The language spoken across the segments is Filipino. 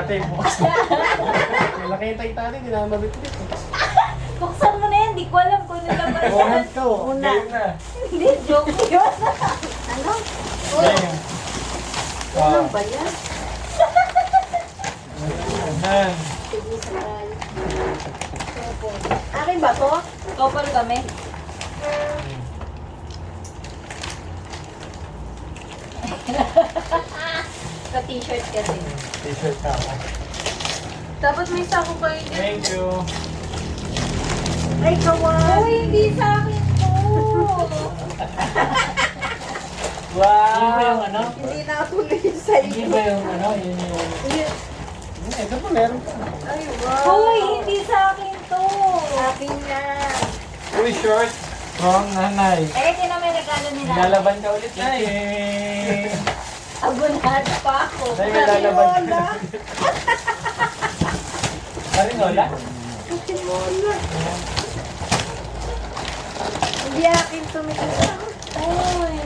Ate, bukas na. Malaki yung taytali, hindi na mabitbit. Buksan mo na yan, di ko alam kung ano lang Bukas to. Una. Game na. Hindi, joke yun. Ano? Game. Ano ba yan? Yan. Sige, saray. Akin ba to? Couple kami. Sa t-shirt kasi. T-shirt ka ako. Dapat may sako kayo dyan. Thank you. Ay, kawan. Uy, hindi sa akin to. Wow! Hindi ba yung ano? Hindi natuloy sa Hindi iyo. ba yung ano? Yun yung... Ito pa meron ka. Ay, wow. Uy, hindi sa akin to. Akin yan. Uy, short. Wrong nanay. Eh, sino may regalo nila? Lalaban ka ulit, Nay. Abunad pa ako. Nay, may lalaban ka. Marinola? Timola. Hindi akin tumikita. Uy,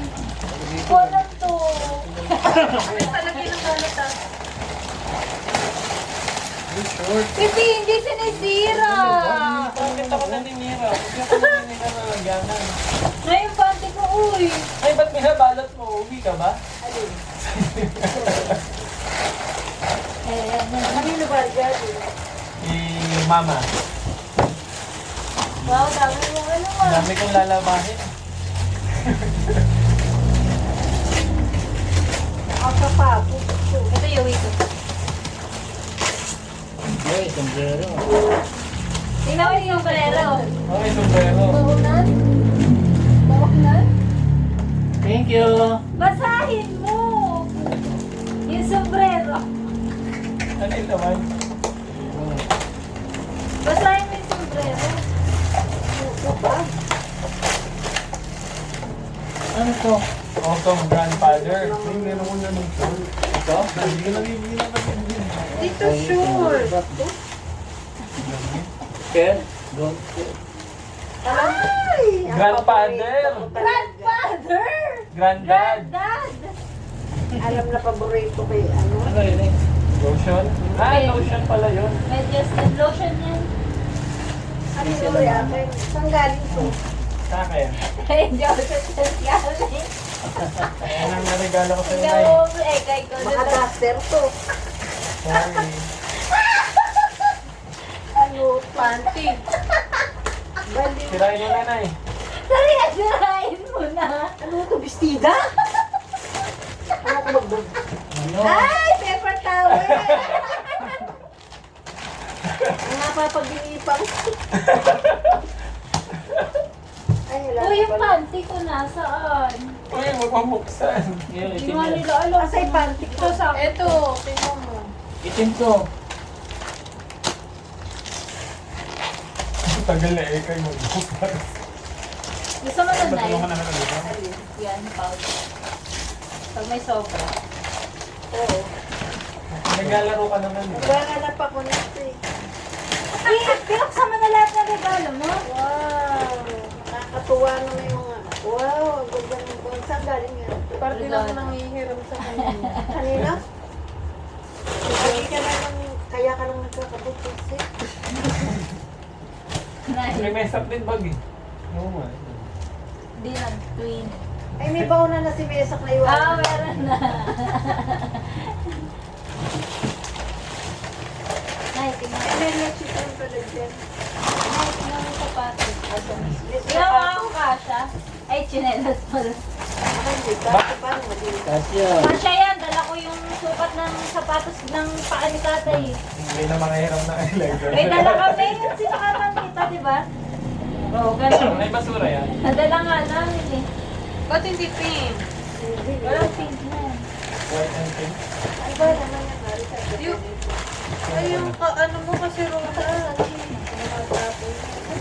ko lang to. May palagay ng galat ah. Uy, short. Hindi sinisira. Bakit ako naninira? Huwag ako naninira na lagyanan. Ngayon, pante ko, uy. Ay, ba't binabalot mo? Uwi ka ba? Kanino ba dyan? Mama. Wow, dami mo ano ah. Dami kong lalabahin. Nakakapagod. Ito yung ito. Ay, sombrero. Tingnan mo yung sombrero. Okay, sombrero. Bahunan? Bahunan? Thank you. Basahin mo. Yung sombrero. Ano yun naman? Basahin mo yung sombrero. Ano to? Autumn grandfather. Ay, meron ko na ng short. Ito? Hindi ko nabibili na pag-ibili. Dito sure. Ken? Go. Ay! ang Grandfather. paborito ko talaga. Grandfather! Granddad. Granddad! Alam na paborito ko yung ano. Ano yun eh? Lotion? Ah, lotion pala yun. Medyas and lotion yan. Ano yun yung akin? Saan galing to? Sa akin. Joseph Santiago. Ayan ang narigalo ko sa Ikaw inay. mo, kay ko. Baka duster to. Sorry. Ano? Panty. Baliw. Sirain mo nanay. Sarayin mo na. Ano to? Bestida? Ano ko magbog? Ano? Ay, paper towel. Ang napapag-inipan. Ay, wala Uy, na yung pala. panty ko nasaan? Uy, magpamuksan. Yun, Hindi itim nga yan. nila alam. Asa yung panty ko? Ito sa akin. Eto, tingnan mo. Itim to. Tagal na eh, kayo magbukas. Gusto mo na Ba't yung na naman dito? yan, powder. Pag may sobra. Oo. Naglalaro ka naman eh. Naghahanap ako nito eh. Eh, pinuksan mo na lahat ng regalo mo. Wow! Nakakatuwa naman yung mga... Wow! Ang ganda ng buwan. Saan galing yan? Parte lang nang hihiram sa kanya. Kanina? Lagi ka naman... Kaya ka lang nagkakabutos eh. May Nice. mess up din bag eh. Oo nga. Di na, twin. Ay, may bauna na si Mesak na iwan. Ah, meron na. Nice, tingnan mo. May chicken pala dyan. Nice, tingnan mo yung sapatos. Yes, Ginawa ko kasha. Ay, chinelas pala. Paano madilis? Kasya. Kasha yan, dala ko yung sukat ng sapatos ng paa ni tatay. Hindi na makahiram na eyeliner. May dala kami yung sinakatan kita, di ba? Oo, ganun. May basura yan. Nadala nga namin eh. Ba't hindi pink? Walang pink na yan. White and pink. Iba naman yung hari sa Yung- Ay, yung ano mo kasi rosa.